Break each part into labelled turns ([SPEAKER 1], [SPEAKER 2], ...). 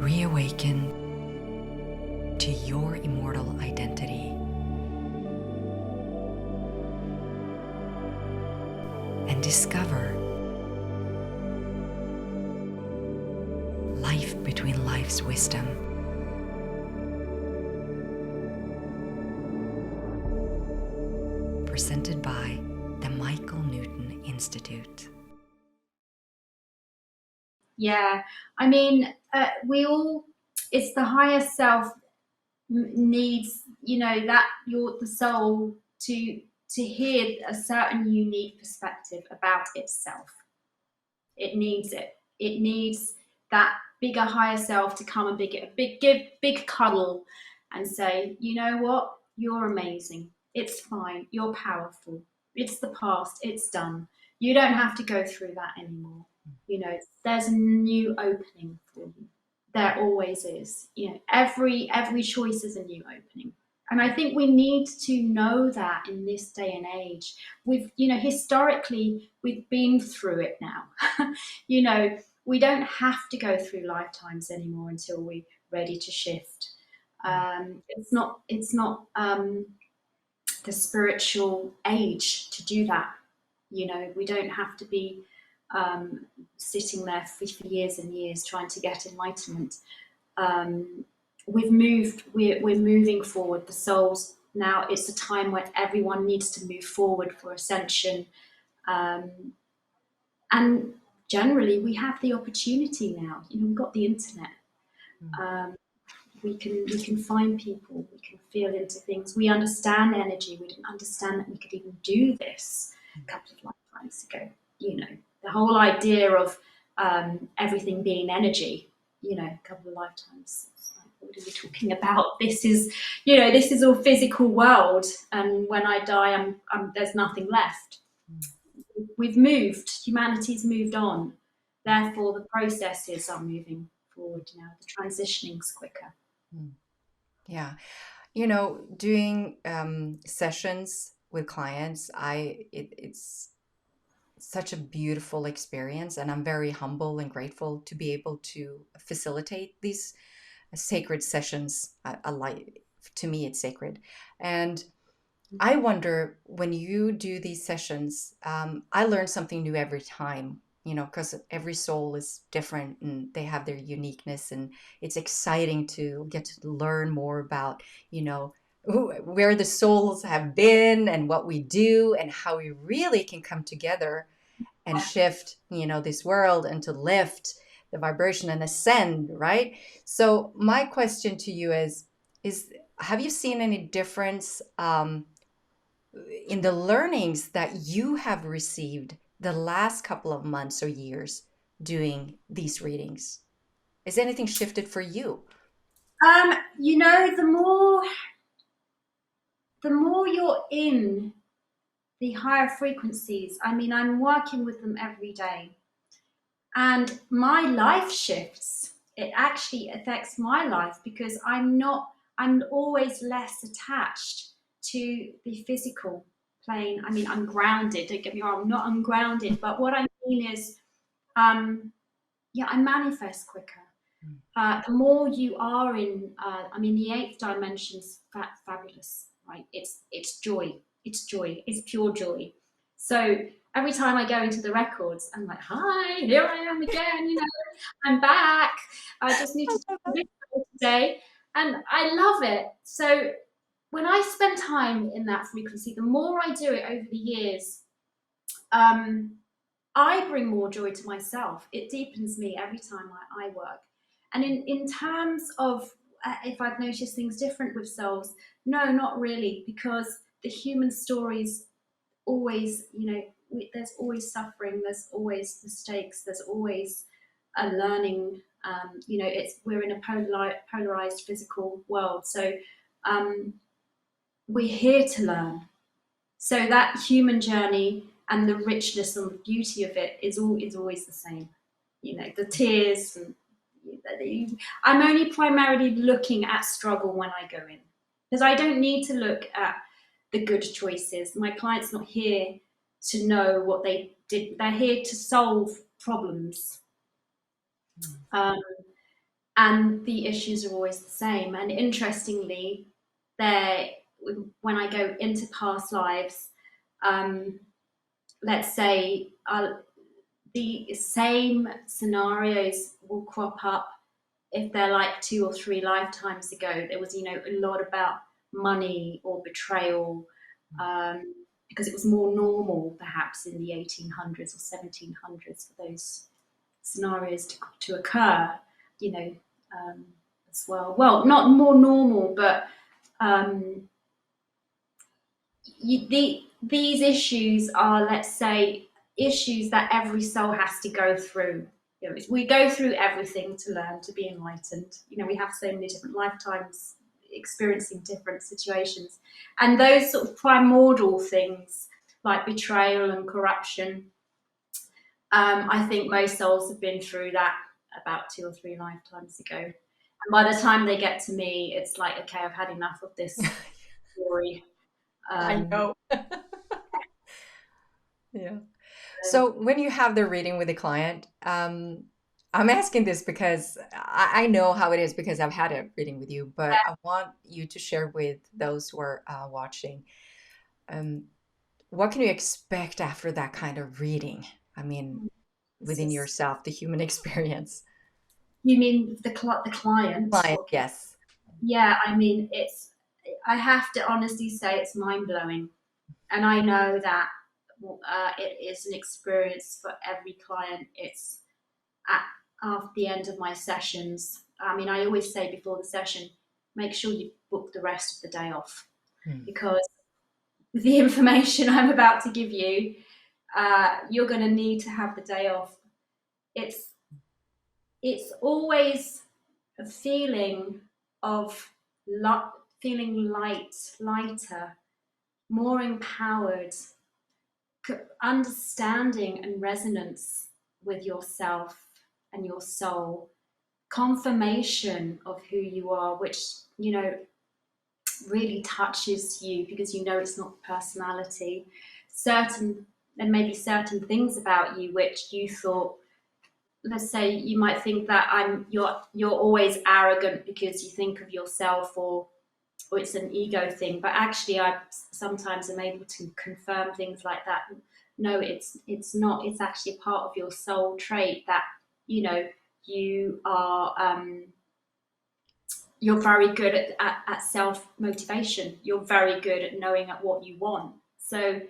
[SPEAKER 1] reawaken to your immortal identity and discover life between life's wisdom. Presented by the Michael Newton Institute.
[SPEAKER 2] Yeah, I mean, it's the higher self needs, that the soul to hear a certain unique perspective about itself. It needs it. It needs that bigger, higher self to come and give big cuddle and say, you know what, you're amazing. It's fine. You're powerful. It's the past. It's done. You don't have to go through that anymore. There's a new opening for you. There always is. Every choice is a new opening. And I think we need to know that in this day and age. Historically, we've been through it now. We don't have to go through lifetimes anymore until we're ready to shift. It's not the spiritual age to do that. We don't have to be sitting there for years and years trying to get enlightenment. We're moving forward. The souls now, it's a time when everyone needs to move forward for ascension. And generally we have the opportunity now. We've got the internet. We can find people, we can feel into things. We understand energy. We didn't understand that we could even do this a couple of lifetimes ago. The whole idea of everything being energy, a couple of lifetimes. What are we talking about? This is all physical world, and when I die, there's nothing left. We've moved. Humanity's moved on. Therefore, the processes are moving forward now. The transitioning's quicker.
[SPEAKER 1] Yeah, doing sessions with clients, it's such a beautiful experience, and I'm very humble and grateful to be able to facilitate these sacred sessions. To me, it's sacred. And I wonder, when you do these sessions, I learn something new every time, because every soul is different and they have their uniqueness, and it's exciting to get to learn more about, where the souls have been and what we do and how we really can come together and shift, this world, and to lift the vibration and ascend, right? So my question to you is have you seen any difference in the learnings that you have received the last couple of months or years doing these readings? Is anything shifted for you?
[SPEAKER 2] The more you're in the higher frequencies, I'm working with them every day, and my life shifts. It actually affects my life because I'm always less attached to the physical plane. I'm grounded, don't get me wrong, I'm not ungrounded, but what I mean is, I manifest quicker. The more you are in, the eighth dimension's fabulous, right? It's joy. It's joy. It's pure joy. So every time I go into the records, I'm like, hi, here I am again. I'm back. I just need to do a video today, and I love it. So when I spend time in that frequency, the more I do it over the years, I bring more joy to myself. It deepens me every time I work. And in terms of if I've noticed things different with souls, no, not really, because the human stories always, there's always suffering, there's always mistakes, there's always a learning. We're in a polarized physical world, so we're here to learn. So that human journey and the richness and the beauty of it is always the same. The tears. And I'm only primarily looking at struggle when I go in, because I don't need to look at the good choices. My client's not here to know what they did. They're here to solve problems. and the issues are always the same. And interestingly, they when I go into past lives, um, let's say the same scenarios will crop up if they're like 2 or 3 lifetimes ago. There was, a lot about money or betrayal, because it was more normal perhaps in the 1800s or 1700s for those scenarios to occur, you know, um, as well. Well, not more normal, but um, these issues are, let's say, issues that every soul has to go through. We go through everything to learn to be enlightened. We have so many different lifetimes experiencing different situations, and those sort of primordial things like betrayal and corruption. I think most souls have been through that about 2 or 3 lifetimes ago. And by the time they get to me, it's like, okay, I've had enough of this story.
[SPEAKER 1] I
[SPEAKER 2] Um,
[SPEAKER 1] know. Yeah. So when you have the reading with a client, I'm asking this because I know how it is because I've had a reading with you, but I want you to share with those who are watching. Um, what can you expect after that kind of reading? I mean,
[SPEAKER 2] it's
[SPEAKER 1] within
[SPEAKER 2] just,
[SPEAKER 1] yourself, the human experience.
[SPEAKER 2] you mean the client?
[SPEAKER 1] Client,
[SPEAKER 2] What?
[SPEAKER 1] yes.
[SPEAKER 2] Yeah, I mean, I have to honestly say it's mind blowing. And I know that it is an experience for every client. It's at after the end of my sessions. I mean, I always say before the session, make sure you book the rest of the day off,
[SPEAKER 1] Hmm.
[SPEAKER 2] because with the information I'm about to give you, you're going to need to have the day off. It's it's always a feeling of feeling lighter, more empowered, understanding and resonance with yourself and your soul, confirmation of who you are, which really touches you because it's not personality. Certain There may be certain things about you which you thought, let's say, you might think that you're always arrogant because you think of yourself, or it's an ego thing, but actually I sometimes am able to confirm things like that. No, it's not. It's actually a part of your soul trait that you know you are you're very good at self motivation. You're very good at knowing at what you want. So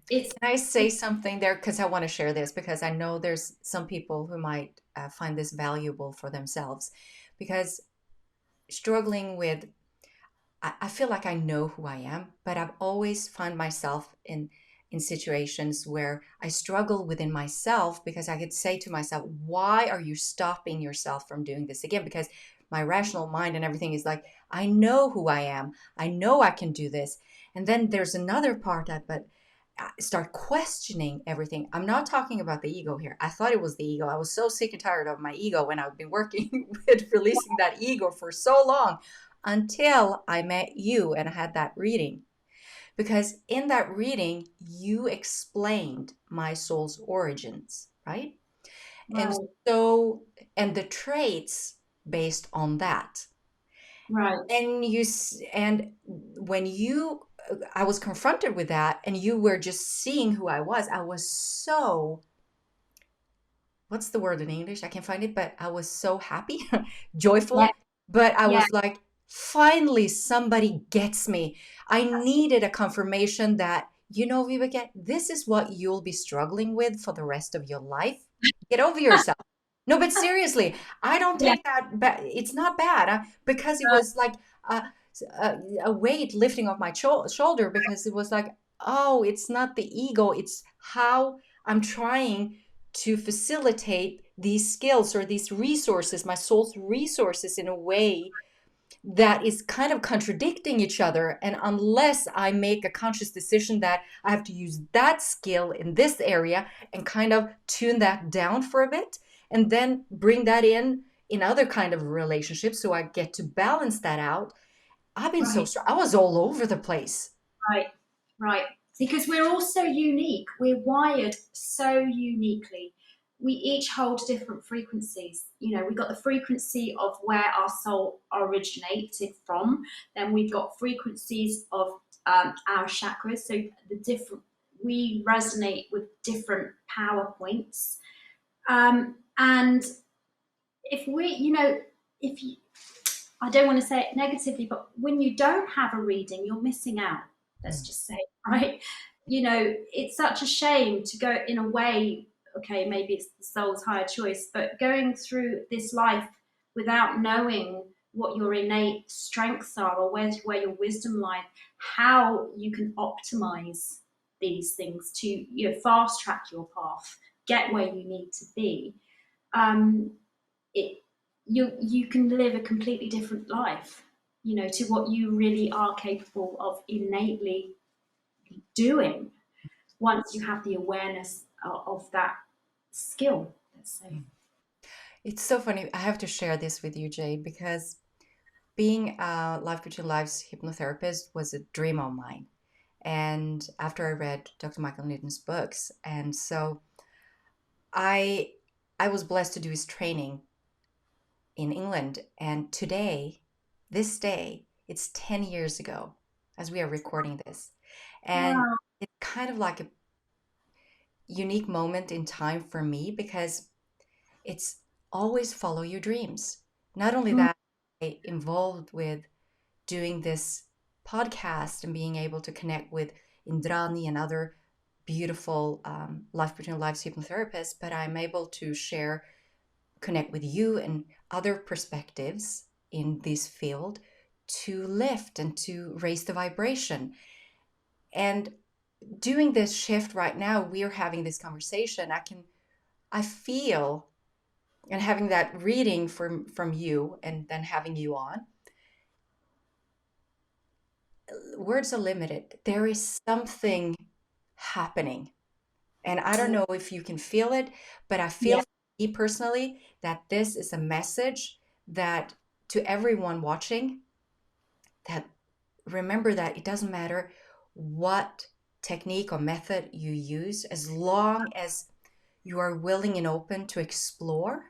[SPEAKER 2] it's
[SPEAKER 1] Can I say something there? Because I want to share this because I know there's some people who might find this valuable for themselves. Because struggling with, I feel like I know who I am, but I've always found myself in situations where I struggle within myself because I could say to myself, why are you stopping yourself from doing this again? Because my rational mind and everything is like, I know who I am. I know I can do this. And then there's another part that, but I start questioning everything. I'm not talking about the ego here. I thought it was the ego. I was so sick and tired of my ego when I've been working with releasing that ego for so long until I met you and I had that reading. Because in that reading, you explained my soul's origins, right? And
[SPEAKER 2] right,
[SPEAKER 1] so, and the traits based on that.
[SPEAKER 2] right.
[SPEAKER 1] And and when I was confronted with that and you were just seeing who I was so, what's the word in English? I can't find it, but I was so happy,
[SPEAKER 2] Yeah,
[SPEAKER 1] joyful. But I
[SPEAKER 2] yeah,
[SPEAKER 1] was like, finally, somebody gets me. I needed a confirmation that, Vibeke, this is what you'll be struggling with for the rest of your life. Get over yourself. No, but seriously, I don't
[SPEAKER 2] yeah,
[SPEAKER 1] take that bad. It's not bad because it was like a weight lifting off my shoulder because it was like, oh, it's not the ego. It's how I'm trying to facilitate these skills or these resources, my soul's resources, in a way that is kind of contradicting each other. And unless I make a conscious decision that I have to use that skill in this area and kind of tune that down for a bit and then bring that in other kind of relationships so I get to balance that out. I've been so
[SPEAKER 2] right,
[SPEAKER 1] strong. I was all over the place.
[SPEAKER 2] right, right. Because we're all so unique. We're wired so uniquely. we each hold different frequencies. You know, we've got the frequency of where our soul originated from. Then we've got frequencies of our chakras. So the different, we resonate with different power points. And if we, you know, if you, I don't want to say it negatively, but when you don't have a reading, you're missing out. Let's
[SPEAKER 1] Mm.
[SPEAKER 2] just say, right? You know, it's such a shame to go in a way, okay, maybe it's the soul's higher choice, but going through this life without knowing what your innate strengths are or where your wisdom lies, how you can optimize these things to, you know, fast track your path, get where you need to be. Um, it you can live a completely different life, you know, to what you really are capable of innately doing once you have the awareness of that skill, let's say.
[SPEAKER 1] Mm. It's so funny. I have to share this with you, Jade, because being a Life Between Lives hypnotherapist was a dream of mine. And after I read Dr. Michael Newton's books, and so I I was blessed to do his training in England. And today, this day, it's 10 years ago as we are recording this. And
[SPEAKER 2] Wow.
[SPEAKER 1] it's kind of like a unique moment in time for me because it's always follow your dreams. Not only
[SPEAKER 2] Mm,
[SPEAKER 1] that, I involved with doing this podcast and being able to connect with Indrani and other beautiful Life Between Lives hypnotherapists, but I'm able to share, connect with you and other perspectives in this field to lift and to raise the vibration. And doing this shift right now, we're having this conversation. I feel, and having that reading from you and then having you on, words are limited. There is something happening. And I don't
[SPEAKER 2] yeah,
[SPEAKER 1] know if you can feel it, but I feel
[SPEAKER 2] yeah,
[SPEAKER 1] for me personally that this is a message that to everyone watching, that remember that it doesn't matter what technique or method you use, as long as you are willing and open to explore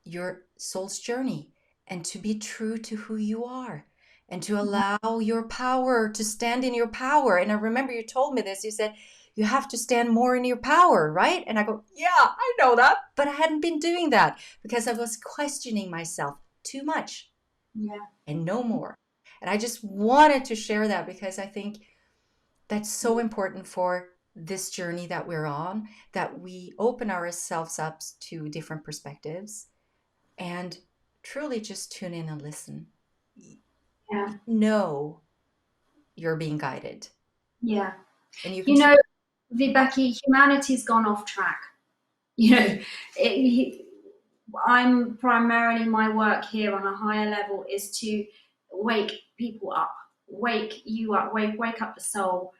[SPEAKER 1] your soul's journey and to be true to who you are and to allow your power to stand in your power. And I remember you told me this. You said you have to stand more in your power, right? And I go, yeah, I know that. But I hadn't been doing that because I was questioning myself too much
[SPEAKER 2] yeah,
[SPEAKER 1] and no more. And I just wanted to share that because I think that's so important for this journey that we're on, that we open ourselves up to different perspectives and truly just tune in and listen.
[SPEAKER 2] yeah,
[SPEAKER 1] You know you're being guided,
[SPEAKER 2] yeah.
[SPEAKER 1] and you can
[SPEAKER 2] You
[SPEAKER 1] trust.
[SPEAKER 2] know, Vibecke, humanity's gone off track. You know, I'm primarily, my work here on a higher level is to wake people up, wake you up, wake up the soul.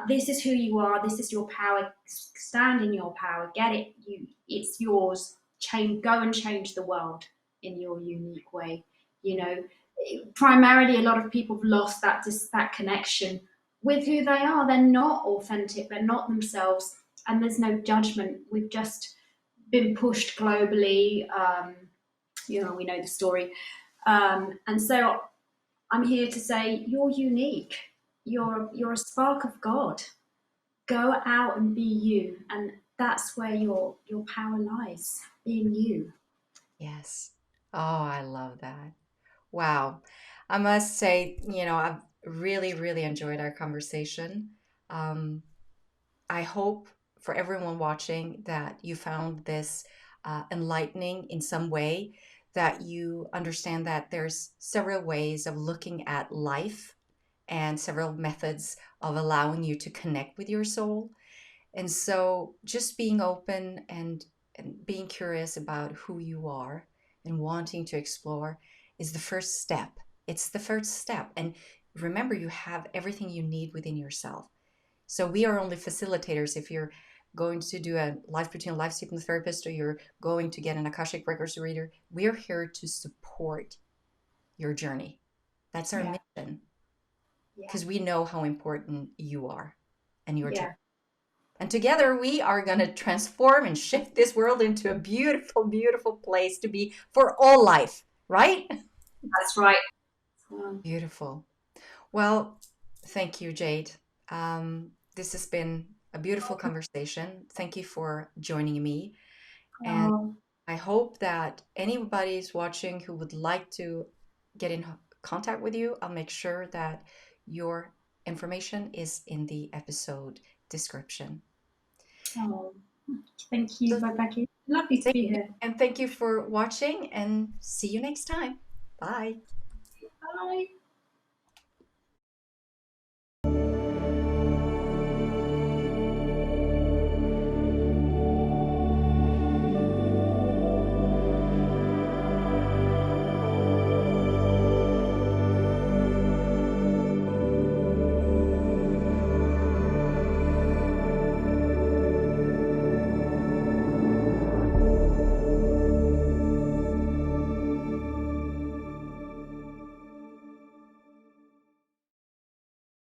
[SPEAKER 2] This is who you are. This is your power. Stand in your power. Get it. It's yours. Change. Go and change the world in your unique way. You know, primarily, a lot of people have lost that connection with who they are. They're not authentic. They're not themselves, and there's no judgment. We've just been pushed globally. You know, we know the story. And so I'm here to say you're unique. You're a spark of God. Go out and be you, and that's where your power lies. Being you.
[SPEAKER 1] Yes. Oh, I love that. Wow. I must say, I've really, really enjoyed our conversation. Um, I hope for everyone watching that you found this enlightening in some way, that you understand that there's several ways of looking at life and several methods of allowing you to connect with your soul. And so just being open and being curious about who you are and wanting to explore is the first step. It's the first step. And remember, you have everything you need within yourself. So we are only facilitators. If you're going to do a Life Between Lives hypnotherapist or you're going to get an Akashic Records reader, we're here to support your journey. That's our
[SPEAKER 2] Yeah,
[SPEAKER 1] mission
[SPEAKER 2] yeah,
[SPEAKER 1] because we know how important you are and your journey.
[SPEAKER 2] yeah.
[SPEAKER 1] And together we are going to transform and shift this world into a beautiful, beautiful place to be for all life, right?
[SPEAKER 2] That's right. So,
[SPEAKER 1] Beautiful. Well, thank you, Jade. This has been a beautiful conversation. Thank you for joining me. And
[SPEAKER 2] oh,
[SPEAKER 1] I hope that anybody's watching who would like to get in contact with you, I'll make sure that your information is in the episode description.
[SPEAKER 2] oh. Thank you,
[SPEAKER 1] So
[SPEAKER 2] Vibecke. Lovely to
[SPEAKER 1] thank
[SPEAKER 2] be
[SPEAKER 1] you,
[SPEAKER 2] here.
[SPEAKER 1] and thank you for watching, and see you next time. Bye.
[SPEAKER 2] Bye.